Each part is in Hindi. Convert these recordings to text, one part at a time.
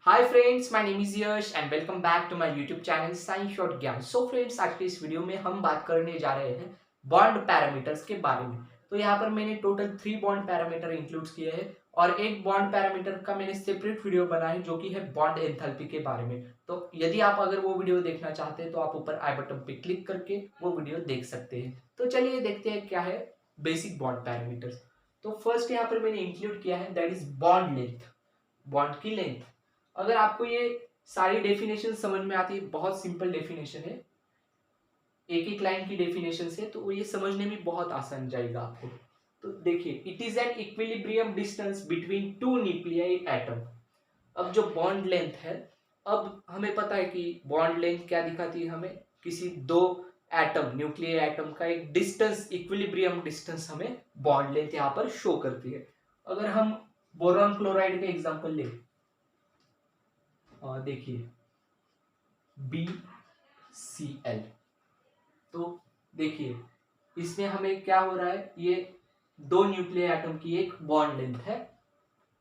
Hi friends, my name is Yash and welcome back to my YouTube channel science short Gyan. So friends, आज के इस वीडियो में हम बात करने जा रहे हैं बॉन्ड पैरामीटर्स के बारे में। तो यहाँ पर मैंने टोटल 3 बॉन्ड पैरामीटर इंक्लूड किए हैं और एक बॉन्ड पैरामीटर का मैंने सेपरेट वीडियो बनाया है जो कि है बॉन्ड एंथैल्पी के बारे में। तो यदि आप अगर वो वीडियो देखना चाहते हैं तो आप ऊपर आई बटन पे क्लिक करके वो वीडियो देख सकते हैं। तो चलिए देखते हैं क्या है बेसिक बॉन्ड पैरामीटर्स। तो फर्स्ट यहाँ पर मैंने इंक्लूड किया है that is bond length, bond की लेंथ। अगर आपको ये सारी डेफिनेशन समझ में आती है, बहुत सिंपल डेफिनेशन है, एक एक लाइन की डेफिनेशन से, तो ये समझने में बहुत आसान जाएगा आपको। तो देखिए, it is an equilibrium distance between two nuclei atom. अब जो बॉन्ड लेंथ है, अब हमें पता है कि बॉन्ड लेंथ क्या दिखाती है हमें, किसी दो एटम, न्यूक्लियर एटम का एक डिस्टेंस, इक्विलिब्रियम डिस्टेंस हमें बॉन्ड लेंथ यहाँ पर शो करती है। अगर हम बोरॉन क्लोराइड का एग्जांपल लें, देखिए BCl, तो देखिए इसमें हमें क्या हो रहा है, ये दो न्यूक्लियर एटम की एक बॉन्ड लेंथ है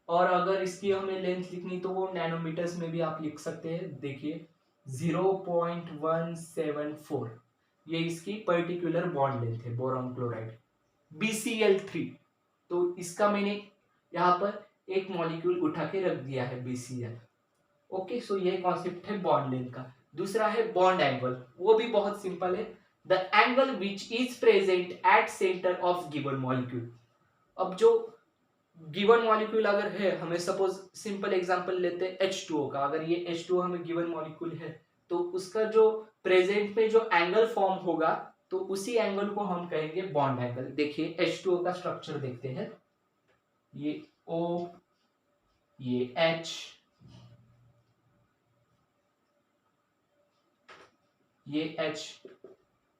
और अगर इसकी हमें लेंथ लिखनी तो वो नैनोमीटर्स में भी आप लिख सकते हैं। देखिए 0.174 ये इसकी पर्टिकुलर बॉन्ड लेंथ है बोरॉन क्लोराइड BCl3। तो इसका मैंने यहाँ पर एक मॉलिक्यूल उठा के रख दिया है BCl। ओके, सो ये कॉन्सेप्ट है बॉन्ड लेंथ का। दूसरा है बॉन्ड एंगल, वो भी बहुत सिंपल है, the angle which is present at centre of given molecule. अब जो गिवन मॉलिक्यूल अगर है, हमें सपोज सिंपल एग्जांपल लेते हैं H2O का, अगर ये H2O हमें गिवन मॉलिक्यूल है तो उसका जो प्रेजेंट में जो एंगल फॉर्म होगा तो उसी एंगल को हम कहेंगे बॉन्ड एंगल। देखिए H2O का स्ट्रक्चर देखते हैं, ये O, ये H, ये H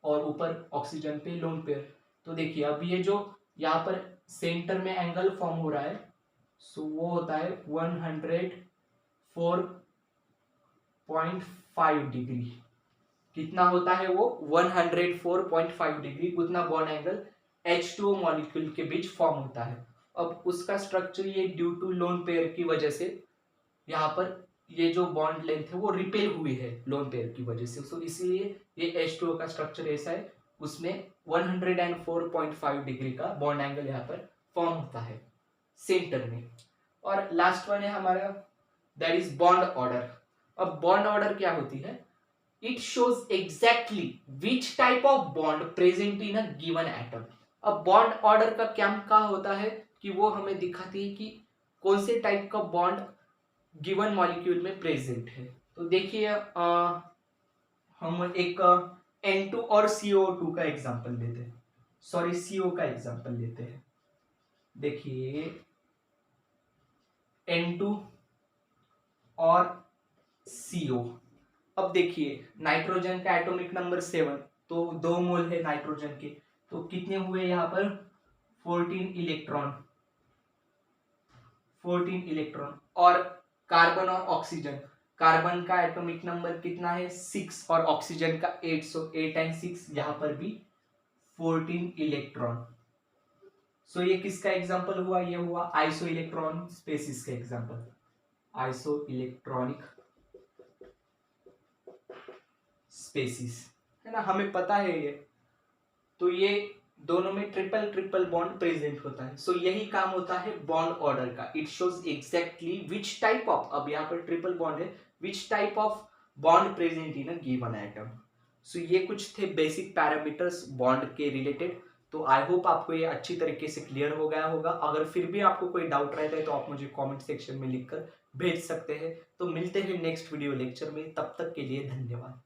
और ऊपर ऑक्सीजन पे लोन पेयर। तो देखिए अब ये जो यहाँ पर सेंटर में एंगल फॉर्म हो रहा है, सो वो होता है 104.5 डिग्री। कितना होता है वो 104.5 डिग्री, उतना बॉन्ड एंगल H2O मॉलिक्यूल के बीच फॉर्म होता है। अब उसका स्ट्रक्चर ये ड्यू टू लोन पेयर की वजह से यहाँ पर ये जो बॉन्ड लेंथ है वो रिपेल हुई है लोन पेयर की वजह से, सो इसलिए ये H2O का स्ट्रक्चर ऐसा है, उसमें 104.5 डिग्री का बॉन्ड एंगल यहाँ पर फॉर्म होता है सेंटर में। और लास्ट वन है हमारा दैट इज बॉन्ड ऑर्डर। अब बॉन्ड ऑर्डर क्या होती है, it shows exactly which type of bond present in a given atom. अब बॉन्ड ऑर्डर का क्या होता है कि वो हमें दिखाती है कि कौन से टाइप का बॉन्ड गिवन मॉलिक्यूल में प्रेजेंट है। तो देखिए हम एक N2 और CO2 का एग्जांपल लेते हैं, सॉरी CO का एग्जांपल लेते हैं। देखिए N2 और CO। अब देखिए नाइट्रोजन का एटॉमिक नंबर 7, तो 2 मोल है नाइट्रोजन के, तो कितने हुए यहाँ पर 14 इलेक्ट्रॉन, 14 इलेक्ट्रॉन। और कार्बन और ऑक्सीजन, कार्बन का एटॉमिक नंबर कितना है 6 और ऑक्सीजन का 8, सो 8 एंड 6 यहाँ पर भी 14 इलेक्ट्रॉन। सो ये किसका एग्जांपल हुआ, ये हुआ आइसो इलेक्ट्रॉन स्पेसिस का एग्जांपल, आइसो इलेक्ट्रॉनिक स्पेसिस, है ना, हमें पता है ये। तो ये दोनों में ट्रिपल ट्रिपल बॉन्ड प्रेजेंट होता है, सो यही काम होता है बॉन्ड ऑर्डर का। It shows exactly which type of, अब यहाँ पर ट्रिपल बॉन्ड है, which type of bond present in a given atom. So ये कुछ थे बेसिक पैरामीटर्स बॉन्ड के रिलेटेड। तो आई होप आपको ये अच्छी तरीके से क्लियर हो गया होगा। अगर फिर भी आपको कोई डाउट रहता है तो आप मुझे कमेंट सेक्शन में लिखकर भेज सकते हैं। तो मिलते हैं नेक्स्ट वीडियो लेक्चर में, तब तक के लिए धन्यवाद।